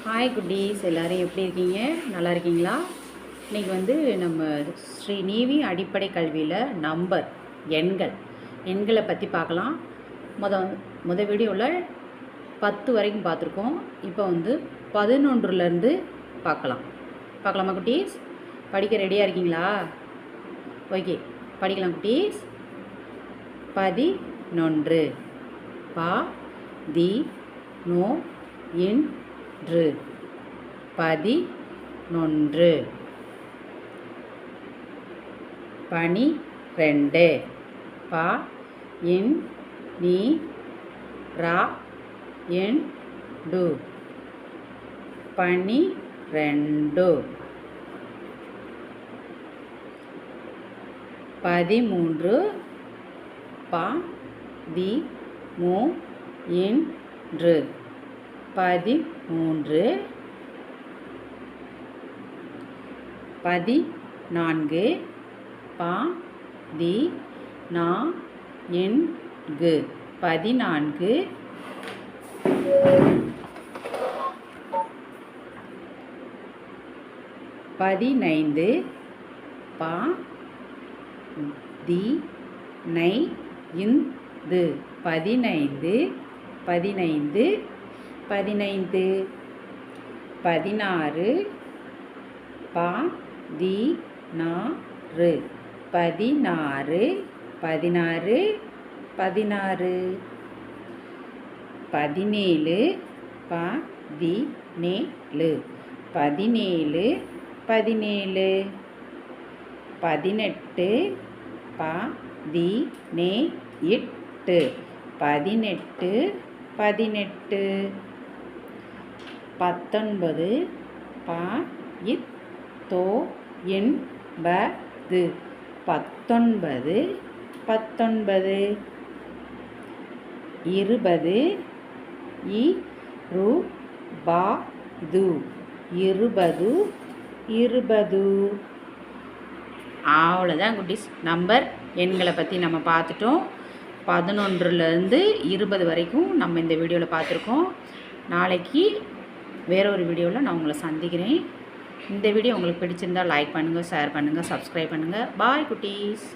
Hi குட்டீஸ், எல்லோரும் எப்படி இருக்கீங்க? நல்லா இருக்கீங்களா? இன்றைக்கி நம்ம ஸ்ரீ நீவி அடிப்படை கல்வியில் எண்களை பற்றி பார்க்கலாம். முத வீடியோவில் 10 வரைக்கும் பார்த்துருக்கோம். இப்போ 11லேருந்து பார்க்கலாமா குட்டீஸ்? படிக்க ரெடியாக இருக்கீங்களா? ஓகே, படிக்கலாம் குட்டீஸ். 11 பா தி நோ இன்று 11 12 பா இன் நீ ரா என் டு 12 13 பா தி மு இன்று 13 14 பா தி நா என்கு 14 15 பா தி நை இந்து 15 16 16 பா தி நா ரு 16 16 17 பா தி நேலு 17 17 18 பா தி நே இட்டு 18 18 19 பா இத் தோ என்பது 19 19 20 இ ரு பா து 20 20 அவ்வளோதான் குட்டீஸ். எண்களை பற்றி நம்ம பார்த்துட்டோம். 11லேருந்து 20 வரைக்கும் நம்ம இந்த வீடியோவில் பார்த்துருக்கோம். நாளைக்கு வேறு ஒரு வீடியோவில் நான் உங்களை சந்திக்கிறேன். இந்த வீடியோ உங்களுக்கு பிடிச்சிருந்தால் லைக் பண்ணுங்கள், ஷேர் பண்ணுங்கள், சப்ஸ்கிரைப் பண்ணுங்கள். பாய் குட்டீஸ்.